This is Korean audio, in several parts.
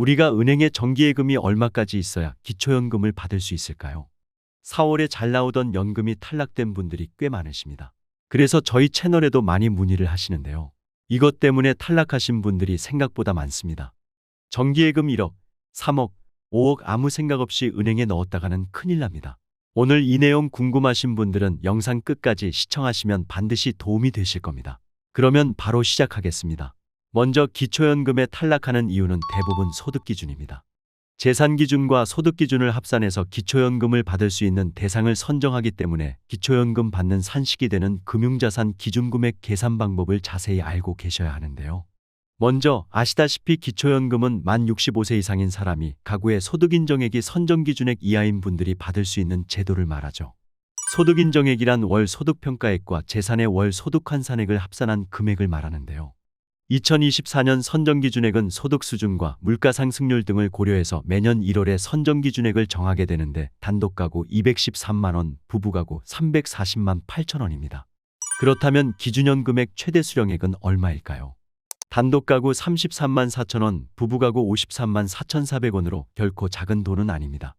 우리가 은행에 정기예금이 얼마까지 있어야 기초연금을 받을 수 있을까요? 4월에 잘 나오던 연금이 탈락된 분들이 꽤 많으십니다. 그래서 저희 채널에도 많이 문의를 하시는데요. 이것 때문에 탈락하신 분들이 생각보다 많습니다. 정기예금 1억, 3억, 5억 아무 생각 없이 은행에 넣었다가는 큰일 납니다. 오늘 이 내용 궁금하신 분들은 영상 끝까지 시청하시면 반드시 도움이 되실 겁니다. 그러면 바로 시작하겠습니다. 먼저 기초연금에 탈락하는 이유는 대부분 소득기준입니다. 재산기준과 소득기준을 합산해서 기초연금을 받을 수 있는 대상을 선정하기 때문에 기초연금 받는 산식이 되는 금융자산 기준금액 계산 방법을 자세히 알고 계셔야 하는데요. 먼저 아시다시피 기초연금은 만 65세 이상인 사람이 가구의 소득인정액이 선정기준액 이하인 분들이 받을 수 있는 제도를 말하죠. 소득인정액이란 월 소득평가액과 재산의 월 소득환산액을 합산한 금액을 말하는데요. 2024년 선정기준액은 소득수준과 물가상승률 등을 고려해서 매년 1월에 선정기준액을 정하게 되는데 단독가구 213만원, 부부가구 340만 8천원입니다. 그렇다면 기준연금액 최대 수령액은 얼마일까요? 단독가구 33만 4천원, 부부가구 53만 4,400원으로 결코 작은 돈은 아닙니다.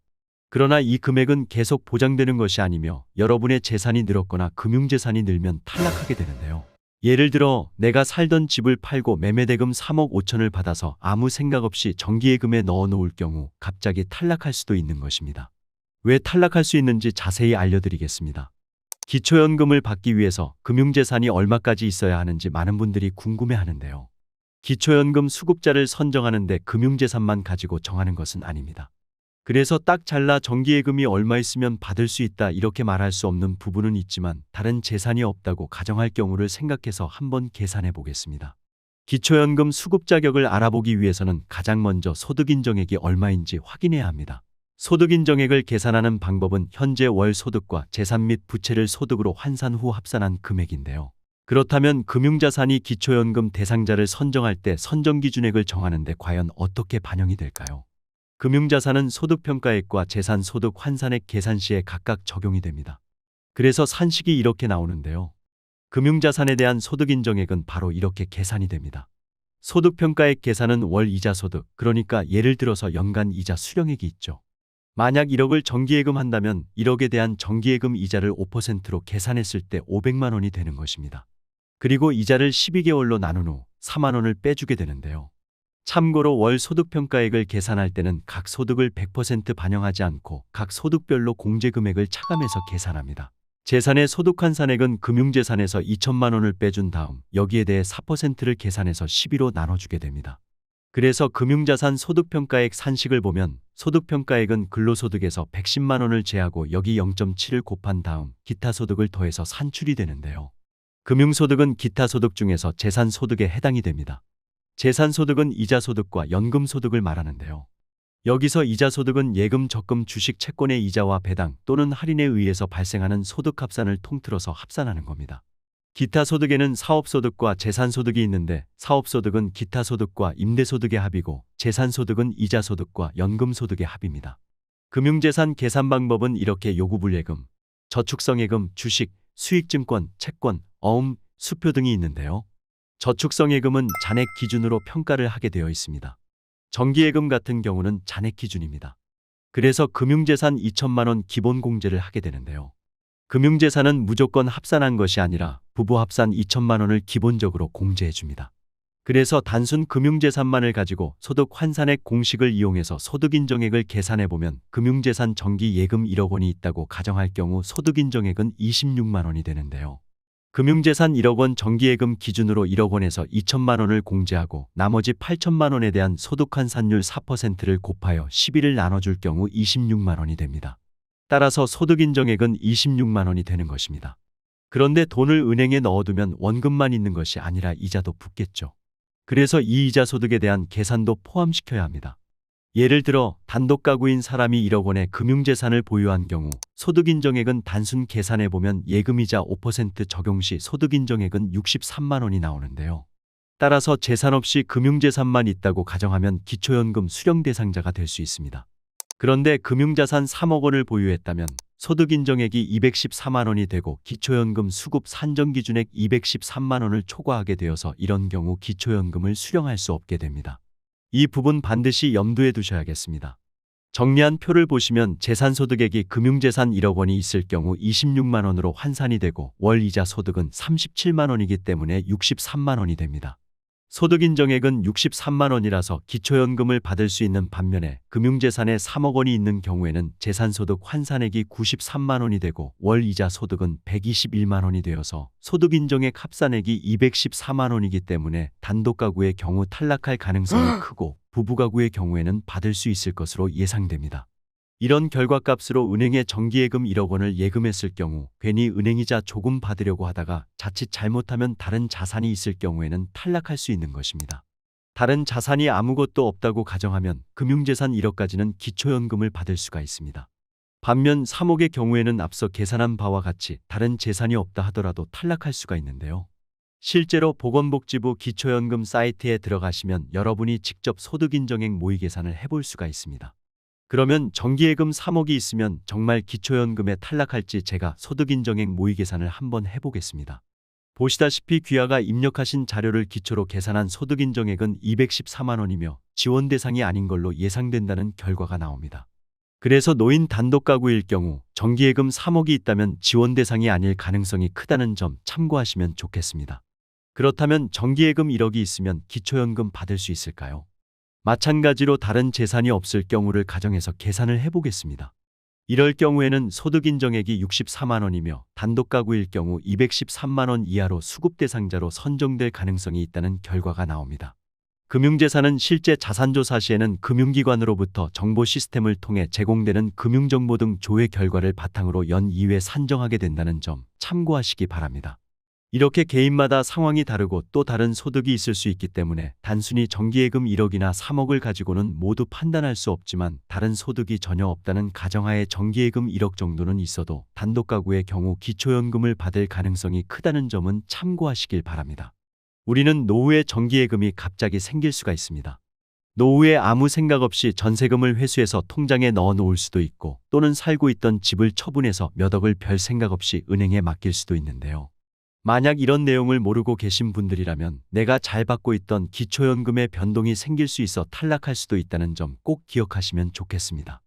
그러나 이 금액은 계속 보장되는 것이 아니며 여러분의 재산이 늘었거나 금융재산이 늘면 탈락하게 되는데요. 예를 들어 내가 살던 집을 팔고 매매대금 3억 5천을 받아서 아무 생각 없이 정기예금에 넣어 놓을 경우 갑자기 탈락할 수도 있는 것입니다. 왜 탈락할 수 있는지 자세히 알려드리겠습니다. 기초연금을 받기 위해서 금융재산이 얼마까지 있어야 하는지 많은 분들이 궁금해하는데요. 기초연금 수급자를 선정하는데 금융재산만 가지고 정하는 것은 아닙니다. 그래서 딱 잘라 정기예금이 얼마 있으면 받을 수 있다 이렇게 말할 수 없는 부분은 있지만 다른 재산이 없다고 가정할 경우를 생각해서 한번 계산해 보겠습니다. 기초연금 수급 자격을 알아보기 위해서는 가장 먼저 소득인정액이 얼마인지 확인해야 합니다. 소득인정액을 계산하는 방법은 현재 월 소득과 재산 및 부채를 소득으로 환산 후 합산한 금액인데요. 그렇다면 금융자산이 기초연금 대상자를 선정할 때 선정기준액을 정하는데 과연 어떻게 반영이 될까요? 금융자산은 소득평가액과 재산소득 환산액 계산 시에 각각 적용이 됩니다. 그래서 산식이 이렇게 나오는데요. 금융자산에 대한 소득인정액은 바로 이렇게 계산이 됩니다. 소득평가액 계산은 월 이자소득, 그러니까 예를 들어서 연간 이자 수령액이 있죠. 만약 1억을 정기예금 한다면 1억에 대한 정기예금 이자를 5%로 계산했을 때 500만 원이 되는 것입니다. 그리고 이자를 12개월로 나눈 후 4만 원을 빼주게 되는데요. 참고로 월 소득평가액을 계산할 때는 각 소득을 100% 반영하지 않고 각 소득별로 공제금액을 차감해서 계산합니다. 재산의 소득환산액은 금융재산에서 2천만 원을 빼준 다음 여기에 대해 4%를 계산해서 12로 나눠주게 됩니다. 그래서 금융자산 소득평가액 산식을 보면 소득평가액은 근로소득에서 110만 원을 제하고 여기 0.7을 곱한 다음 기타소득을 더해서 산출이 되는데요. 금융소득은 기타소득 중에서 재산소득에 해당이 됩니다. 재산소득은 이자소득과 연금소득을 말하는데요. 여기서 이자소득은 예금, 적금, 주식, 채권의 이자와 배당 또는 할인에 의해서 발생하는 소득합산을 통틀어서 합산하는 겁니다. 기타소득에는 사업소득과 재산소득이 있는데 사업소득은 기타소득과 임대소득의 합이고 재산소득은 이자소득과 연금소득의 합입니다. 금융재산 계산 방법은 이렇게 요구불예금, 저축성예금, 주식, 수익증권, 채권, 어음, 수표 등이 있는데요. 저축성예금은 잔액 기준으로 평가를 하게 되어 있습니다. 정기예금 같은 경우는 잔액 기준입니다. 그래서 금융재산 2천만 원 기본 공제를 하게 되는데요. 금융재산은 무조건 합산한 것이 아니라 부부 합산 2천만 원을 기본적으로 공제해 줍니다. 그래서 단순 금융재산만을 가지고 소득 환산액 공식을 이용해서 소득인정액을 계산해 보면 금융재산 정기예금 1억 원이 있다고 가정할 경우 소득인정액은 26만 원이 되는데요. 금융재산 1억 원 정기예금 기준으로 1억 원에서 2천만 원을 공제하고 나머지 8천만 원에 대한 소득환산율 4%를 곱하여 12를 나눠줄 경우 26만 원이 됩니다. 따라서 소득인정액은 26만 원이 되는 것입니다. 그런데 돈을 은행에 넣어두면 원금만 있는 것이 아니라 이자도 붙겠죠. 그래서 이 이자소득에 대한 계산도 포함시켜야 합니다. 예를 들어 단독가구인 사람이 1억 원의 금융재산을 보유한 경우 소득인정액은 단순 계산해보면 예금이자 5% 적용 시 소득인정액은 63만 원이 나오는데요. 따라서 재산 없이 금융재산만 있다고 가정하면 기초연금 수령 대상자가 될 수 있습니다. 그런데 금융자산 3억 원을 보유했다면 소득인정액이 214만 원이 되고 기초연금 수급 산정기준액 213만 원을 초과하게 되어서 이런 경우 기초연금을 수령할 수 없게 됩니다. 이 부분 반드시 염두에 두셔야겠습니다. 정리한 표를 보시면 재산소득액이 금융재산 1억 원이 있을 경우 26만 원으로 환산이 되고 월 이자 소득은 37만 원이기 때문에 63만 원이 됩니다. 소득 인정액은 63만 원이라서 기초연금을 받을 수 있는 반면에 금융재산에 3억 원이 있는 경우에는 재산소득 환산액이 93만 원이 되고 월 이자 소득은 121만 원이 되어서 소득 인정액 합산액이 214만 원이기 때문에 단독 가구의 경우 탈락할 가능성이 크고 부부가구의 경우에는 받을 수 있을 것으로 예상됩니다. 이런 결과값으로 은행에 정기예금 1억 원을 예금했을 경우 괜히 은행이자 조금 받으려고 하다가 자칫 잘못하면 다른 자산이 있을 경우에는 탈락할 수 있는 것입니다. 다른 자산이 아무것도 없다고 가정하면 금융재산 1억까지는 기초연금을 받을 수가 있습니다. 반면 3억의 경우에는 앞서 계산한 바와 같이 다른 재산이 없다 하더라도 탈락할 수가 있는데요. 실제로 보건복지부 기초연금 사이트에 들어가시면 여러분이 직접 소득인정액 모의 계산을 해볼 수가 있습니다. 그러면 정기예금 3억이 있으면 정말 기초연금에 탈락할지 제가 소득인정액 모의 계산을 한번 해보겠습니다. 보시다시피 귀하가 입력하신 자료를 기초로 계산한 소득인정액은 214만 원이며 지원 대상이 아닌 걸로 예상된다는 결과가 나옵니다. 그래서 노인 단독 가구일 경우 정기예금 3억이 있다면 지원 대상이 아닐 가능성이 크다는 점 참고하시면 좋겠습니다. 그렇다면 정기예금 1억이 있으면 기초연금 받을 수 있을까요? 마찬가지로 다른 재산이 없을 경우를 가정해서 계산을 해보겠습니다. 이럴 경우에는 소득인정액이 64만 원이며 단독 가구일 경우 213만 원 이하로 수급 대상자로 선정될 가능성이 있다는 결과가 나옵니다. 금융재산은 실제 자산조사 시에는 금융기관으로부터 정보 시스템을 통해 제공되는 금융정보 등 조회 결과를 바탕으로 연 2회 산정하게 된다는 점 참고하시기 바랍니다. 이렇게 개인마다 상황이 다르고 또 다른 소득이 있을 수 있기 때문에 단순히 정기예금 1억이나 3억을 가지고는 모두 판단할 수 없지만 다른 소득이 전혀 없다는 가정하에 정기예금 1억 정도는 있어도 단독 가구의 경우 기초연금을 받을 가능성이 크다는 점은 참고하시길 바랍니다. 우리는 노후에 정기예금이 갑자기 생길 수가 있습니다. 노후에 아무 생각 없이 전세금을 회수해서 통장에 넣어 놓을 수도 있고 또는 살고 있던 집을 처분해서 몇 억을 별 생각 없이 은행에 맡길 수도 있는데요. 만약 이런 내용을 모르고 계신 분들이라면 내가 잘 받고 있던 기초연금의 변동이 생길 수 있어 탈락할 수도 있다는 점 꼭 기억하시면 좋겠습니다.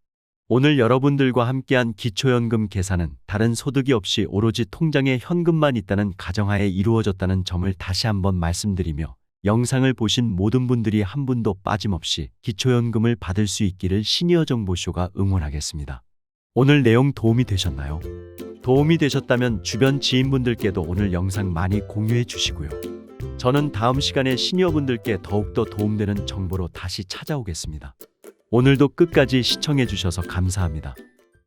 오늘 여러분들과 함께한 기초연금 계산은 다른 소득이 없이 오로지 통장에 현금만 있다는 가정하에 이루어졌다는 점을 다시 한번 말씀드리며 영상을 보신 모든 분들이 한 분도 빠짐없이 기초연금을 받을 수 있기를 시니어정보쇼가 응원하겠습니다. 오늘 내용 도움이 되셨나요? 도움이 되셨다면 주변 지인분들께도 오늘 영상 많이 공유해 주시고요. 저는 다음 시간에 시니어분들께 더욱더 도움되는 정보로 다시 찾아오겠습니다. 오늘도 끝까지 시청해 주셔서 감사합니다.